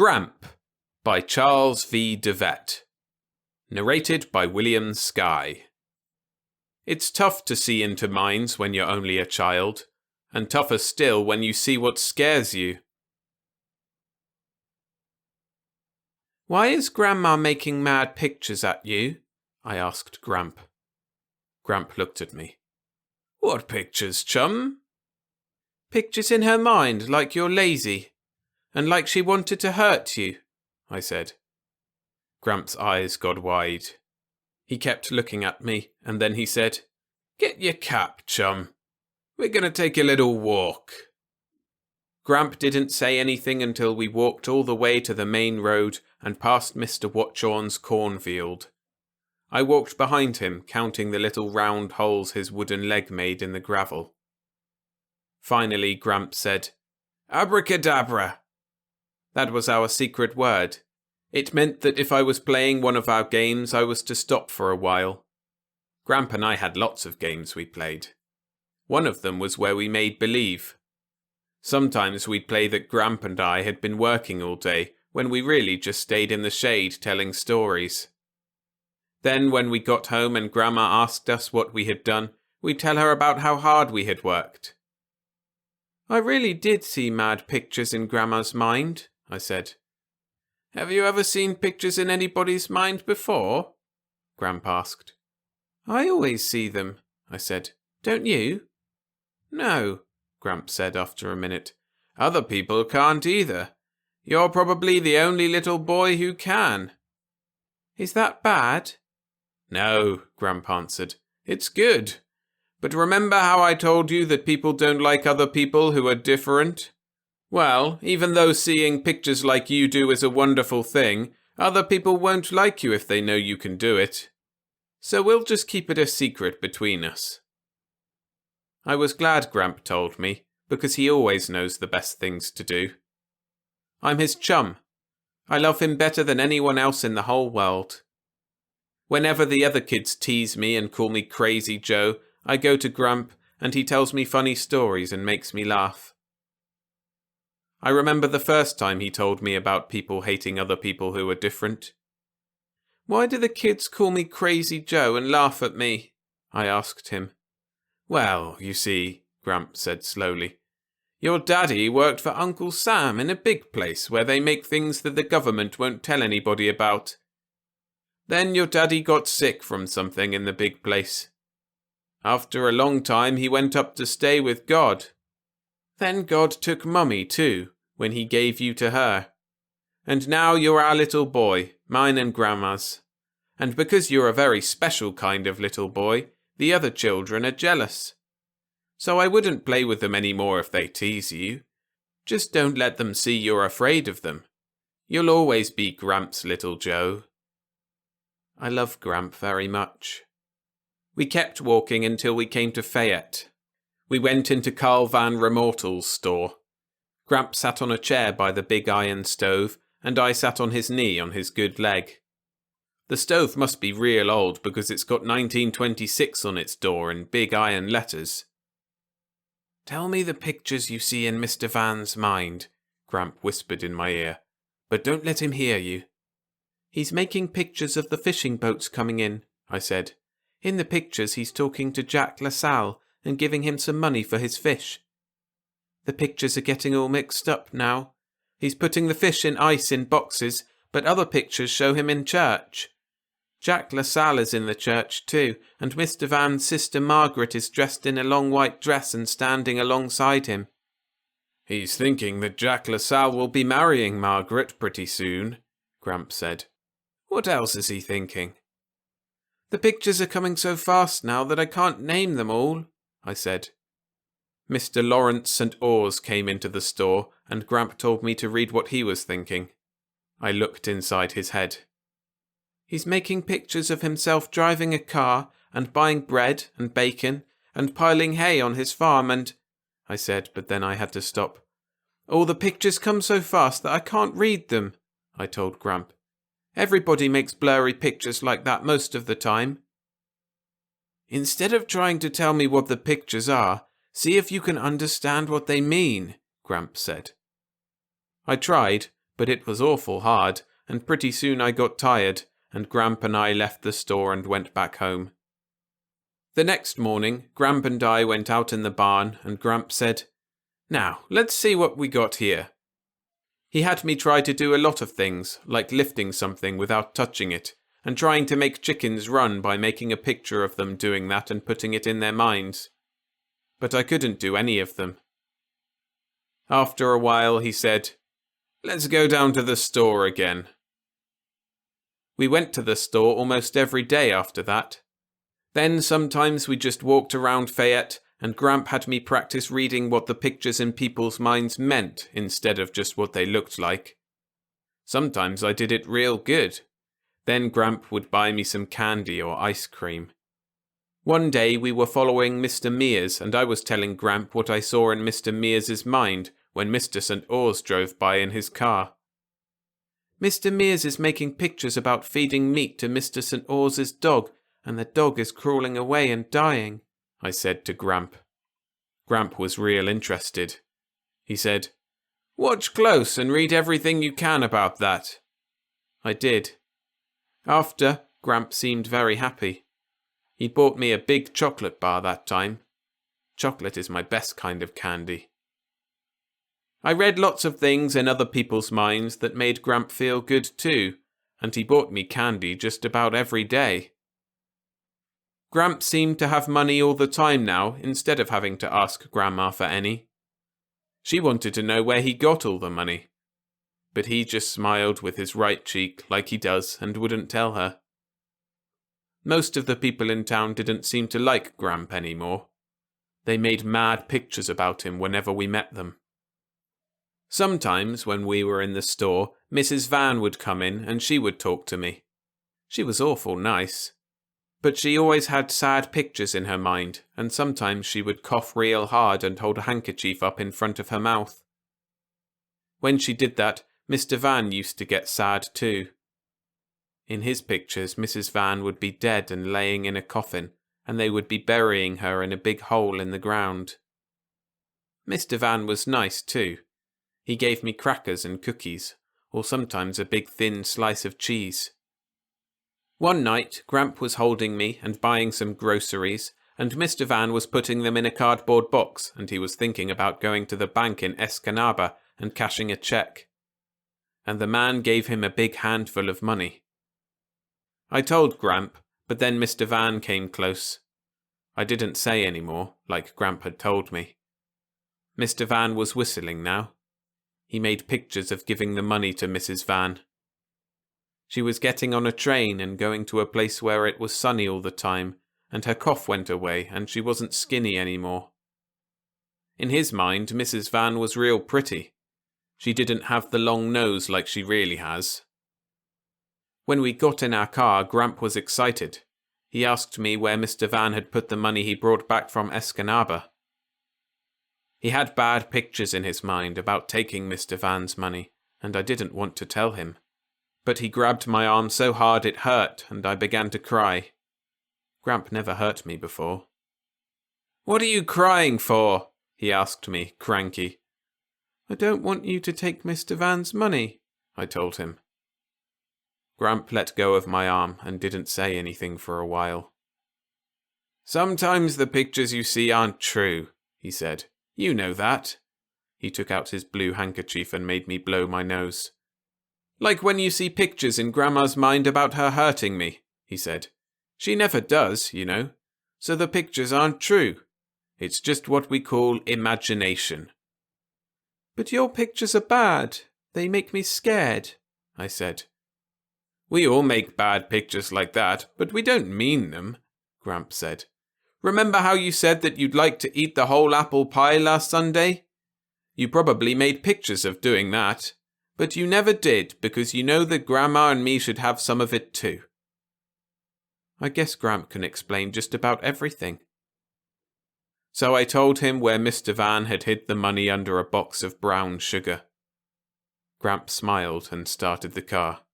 Gramp by Charles V. DeVette. Narrated by William Skye. It's tough to see into minds when you're only a child, and tougher still when you see what scares you. "Why is Grandma making mad pictures at you?" I asked Gramp. Gramp looked at me. "What pictures, chum?" "Pictures in her mind, like you're lazy, and like she wanted to hurt you," I said. Gramp's eyes got wide. He kept looking at me, and then he said, "Get your cap, chum. We're going to take a little walk." Gramp didn't say anything until we walked all the way to the main road and past Mr. Watchorn's cornfield. I walked behind him, counting the little round holes his wooden leg made in the gravel. Finally, Gramp said, "Abracadabra." That was our secret word. It meant that if I was playing one of our games, I was to stop for a while. Gramp and I had lots of games we played. One of them was where we made believe. Sometimes we'd play that Gramp and I had been working all day, when we really just stayed in the shade telling stories. Then when we got home and Grandma asked us what we had done, we'd tell her about how hard we had worked. "I really did see mad pictures in Grandma's mind," I said. "Have you ever seen pictures in anybody's mind before?" Gramp asked. "I always see them," I said. "Don't you?" "No," Gramp said after a minute. "Other people can't either. You're probably the only little boy who can." "Is that bad?" "No," Gramp answered. "It's good. But remember how I told you that people don't like other people who are different? Well, even though seeing pictures like you do is a wonderful thing, other people won't like you if they know you can do it. So we'll just keep it a secret between us." I was glad Gramp told me, because he always knows the best things to do. I'm his chum. I love him better than anyone else in the whole world. Whenever the other kids tease me and call me Crazy Joe, I go to Gramp and he tells me funny stories and makes me laugh. I remember the first time he told me about people hating other people who are different. "Why do the kids call me Crazy Joe and laugh at me?" I asked him. "Well, you see," Gramp said slowly, "your daddy worked for Uncle Sam in a big place where they make things that the government won't tell anybody about. Then your daddy got sick from something in the big place. After a long time he went up to stay with God. Then God took Mummy too, when he gave you to her. And now you're our little boy, mine and Grandma's. And because you're a very special kind of little boy, the other children are jealous. So I wouldn't play with them anymore if they tease you. Just don't let them see you're afraid of them. You'll always be Gramp's little Joe." I love Gramp very much. We kept walking until we came to Fayette. We went into Carl Van Remortel's store. Gramp sat on a chair by the big iron stove, and I sat on his knee on his good leg. The stove must be real old because it's got 1926 on its door in big iron letters. "Tell me the pictures you see in Mr. Van's mind," Gramp whispered in my ear, "but don't let him hear you." "He's making pictures of the fishing boats coming in," I said. "In the pictures he's talking to Jack LaSalle and giving him some money for his fish. The pictures are getting all mixed up now. He's putting the fish in ice in boxes, but other pictures show him in church. Jack LaSalle is in the church too, and Mr. Van's sister Margaret is dressed in a long white dress and standing alongside him." "He's thinking that Jack LaSalle will be marrying Margaret pretty soon," Gramp said. "What else is he thinking?" "The pictures are coming so fast now that I can't name them all," I said. Mr. Lawrence St. Oars came into the store, and Gramp told me to read what he was thinking. I looked inside his head. "He's making pictures of himself driving a car, and buying bread and bacon, and piling hay on his farm, and—" I said, but then I had to stop. "All the pictures come so fast that I can't read them," I told Gramp. "Everybody makes blurry pictures like that most of the time." "Instead of trying to tell me what the pictures are, see if you can understand what they mean," Gramp said. I tried, but it was awful hard, and pretty soon I got tired, and Gramp and I left the store and went back home. The next morning, Gramp and I went out in the barn, and Gramp said, "Now, let's see what we got here." He had me try to do a lot of things, like lifting something without touching it, and trying to make chickens run by making a picture of them doing that and putting it in their minds. But I couldn't do any of them. After a while, he said, "Let's go down to the store again." We went to the store almost every day after that. Then sometimes we just walked around Fayette, and Gramp had me practice reading what the pictures in people's minds meant instead of just what they looked like. Sometimes I did it real good. Then Gramp would buy me some candy or ice cream. One day we were following Mr. Mears, and I was telling Gramp what I saw in Mr. Mears's mind when Mr. St. Oars drove by in his car. "Mr. Mears is making pictures about feeding meat to Mr. St. Oars's dog, and the dog is crawling away and dying," I said to Gramp. Gramp was real interested. He said, "Watch close and read everything you can about that." I did. After, Gramp seemed very happy. He bought me a big chocolate bar that time. Chocolate is my best kind of candy. I read lots of things in other people's minds that made Gramp feel good too, and he bought me candy just about every day. Gramp seemed to have money all the time now, instead of having to ask Grandma for any. She wanted to know where he got all the money. But he just smiled with his right cheek like he does and wouldn't tell her. Most of the people in town didn't seem to like Gramp anymore. They made mad pictures about him whenever we met them. Sometimes, when we were in the store, Mrs. Van would come in and she would talk to me. She was awful nice. But she always had sad pictures in her mind, and sometimes she would cough real hard and hold a handkerchief up in front of her mouth. When she did that, Mr. Van used to get sad too. In his pictures, Mrs. Van would be dead and laying in a coffin, and they would be burying her in a big hole in the ground. Mr. Van was nice too. He gave me crackers and cookies, or sometimes a big thin slice of cheese. One night, Gramp was holding me and buying some groceries, and Mr. Van was putting them in a cardboard box, and he was thinking about going to the bank in Escanaba and cashing a check. And the man gave him a big handful of money. I told Gramp, but then Mr. Van came close. I didn't say any more, like Gramp had told me. Mr. Van was whistling now. He made pictures of giving the money to Mrs. Van. She was getting on a train and going to a place where it was sunny all the time, and her cough went away and she wasn't skinny anymore. In his mind, Mrs. Van was real pretty. She didn't have the long nose like she really has. When we got in our car, Gramp was excited. He asked me where Mr. Van had put the money he brought back from Escanaba. He had bad pictures in his mind about taking Mr. Van's money, and I didn't want to tell him. But he grabbed my arm so hard it hurt, and I began to cry. Gramp never hurt me before. "What are you crying for?" he asked me, cranky. "I don't want you to take Mr. Van's money," I told him. Gramp let go of my arm and didn't say anything for a while. "Sometimes the pictures you see aren't true," he said. "You know that." He took out his blue handkerchief and made me blow my nose. "Like when you see pictures in Grandma's mind about her hurting me," he said. "She never does, you know. So the pictures aren't true. It's just what we call imagination." "But your pictures are bad. They make me scared," I said. "We all make bad pictures like that, but we don't mean them," Gramp said. "Remember how you said that you'd like to eat the whole apple pie last Sunday? You probably made pictures of doing that, but you never did because you know that Grandma and me should have some of it too." I guess Gramp can explain just about everything. So I told him where Mr. Van had hid the money under a box of brown sugar. Gramp smiled and started the car.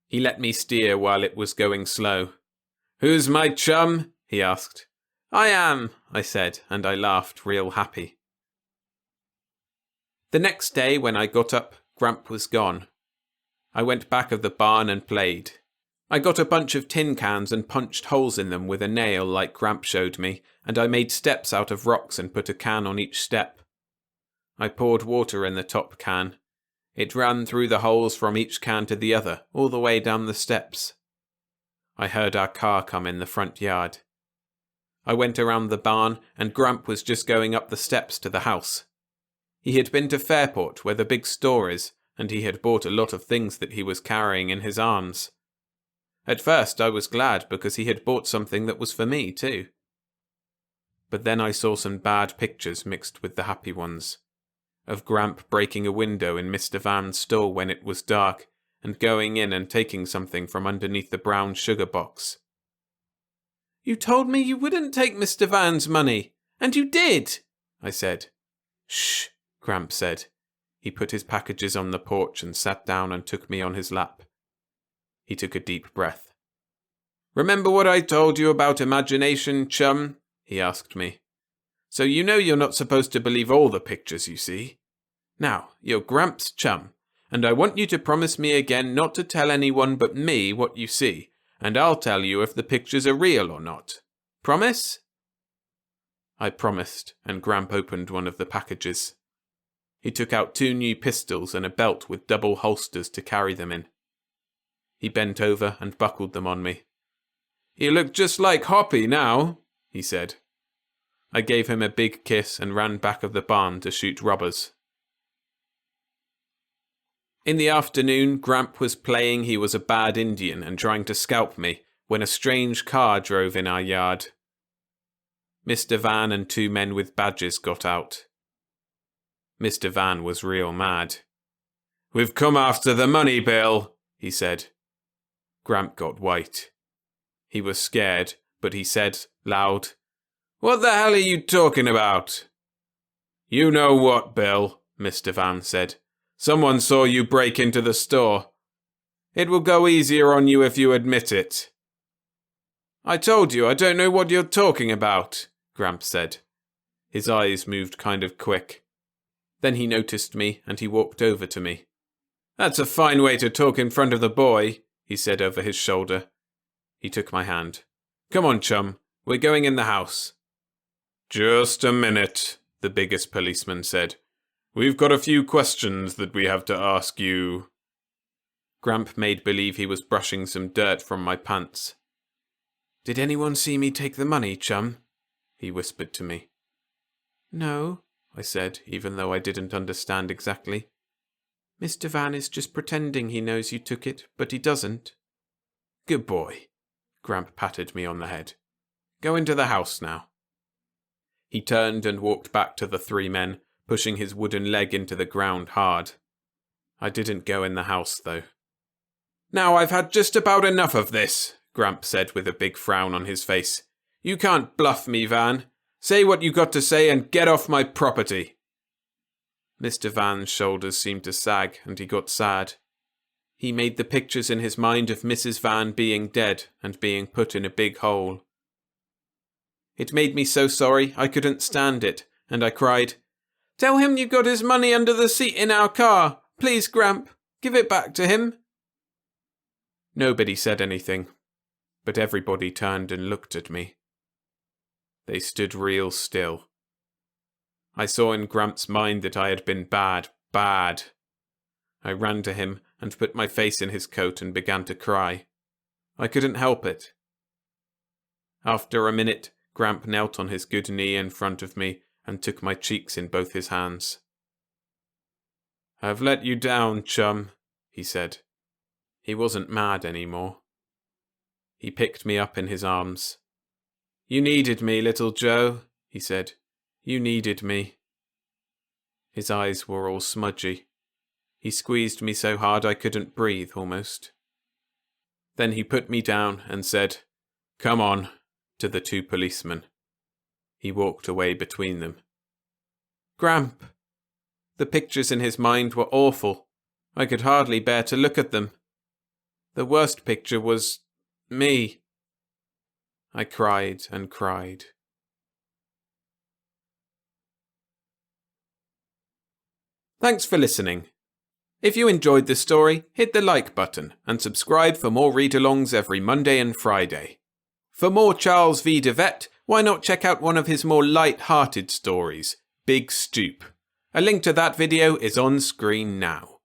He let me steer while it was going slow. "Who's my chum?" he asked. "I am," I said, and I laughed real happy. The next day when I got up, Gramp was gone. I went back of the barn and played. I got a bunch of tin cans and punched holes in them with a nail like Gramp showed me, and I made steps out of rocks and put a can on each step. I poured water in the top can. It ran through the holes from each can to the other, all the way down the steps. I heard our car come in the front yard. I went around the barn, and Gramp was just going up the steps to the house. He had been to Fairport, where the big store is, and he had bought a lot of things that he was carrying in his arms. At first I was glad because he had bought something that was for me too. But then I saw some bad pictures mixed with the happy ones. Of Gramp breaking a window in Mr. Van's store when it was dark, and going in and taking something from underneath the brown sugar box. "You told me you wouldn't take Mr. Van's money, and you did," I said. "Shh," Gramp said. He put his packages on the porch and sat down and took me on his lap. He took a deep breath. "Remember what I told you about imagination, chum?" he asked me. "So you know you're not supposed to believe all the pictures you see. Now, you're Gramp's chum, and I want you to promise me again not to tell anyone but me what you see, and I'll tell you if the pictures are real or not. Promise?" I promised, and Gramp opened one of the packages. He took out 2 new pistols and a belt with double holsters to carry them in. He bent over and buckled them on me. "You look just like Hoppy now," he said. I gave him a big kiss and ran back of the barn to shoot robbers. In the afternoon, Gramp was playing he was a bad Indian and trying to scalp me when a strange car drove in our yard. Mr. Van and 2 men with badges got out. Mr. Van was real mad. "We've come after the money, Bill," he said. Gramp got white. He was scared, but he said, loud, "What the hell are you talking about?" "You know what, Bill," Mr. Van said. "Someone saw you break into the store. It will go easier on you if you admit it." "I told you I don't know what you're talking about," Gramp said. His eyes moved kind of quick. Then he noticed me and he walked over to me. "That's a fine way to talk in front of the boy," he said over his shoulder. He took my hand. "Come on, chum. We're going in the house." "Just a minute," the biggest policeman said. "We've got a few questions that we have to ask you." Gramp made believe he was brushing some dirt from my pants. "Did anyone see me take the money, chum?" he whispered to me. "No," I said, even though I didn't understand exactly. "Mr. Van is just pretending he knows you took it, but he doesn't." "Good boy." Gramp patted me on the head. "Go into the house now." He turned and walked back to the 3 men, pushing his wooden leg into the ground hard. I didn't go in the house, though. "Now I've had just about enough of this," Gramp said with a big frown on his face. "You can't bluff me, Van. Say what you got to say and get off my property." Mr. Van's shoulders seemed to sag and he got sad. He made the pictures in his mind of Mrs. Van being dead and being put in a big hole. It made me so sorry I couldn't stand it, and I cried, "Tell him you got his money under the seat in our car. Please, Gramp, give it back to him." Nobody said anything, but everybody turned and looked at me. They stood real still. I saw in Gramp's mind that I had been bad. I ran to him and put my face in his coat and began to cry. I couldn't help it. After a minute, Gramp knelt on his good knee in front of me and took my cheeks in both his hands. "I've let you down, chum," he said. He wasn't mad anymore. He picked me up in his arms. "You needed me, little Joe," he said. "You needed me." His eyes were all smudgy. He squeezed me so hard I couldn't breathe, almost. Then he put me down and said, "Come on," to the 2 policemen. He walked away between them. "Gramp!" The pictures in his mind were awful. I could hardly bear to look at them. The worst picture was me. I cried and cried. Thanks for listening. If you enjoyed this story, hit the like button and subscribe for more read-alongs every Monday and Friday. For more Charles V. de Vet, why not check out one of his more light-hearted stories, Big Stoop. A link to that video is on screen now.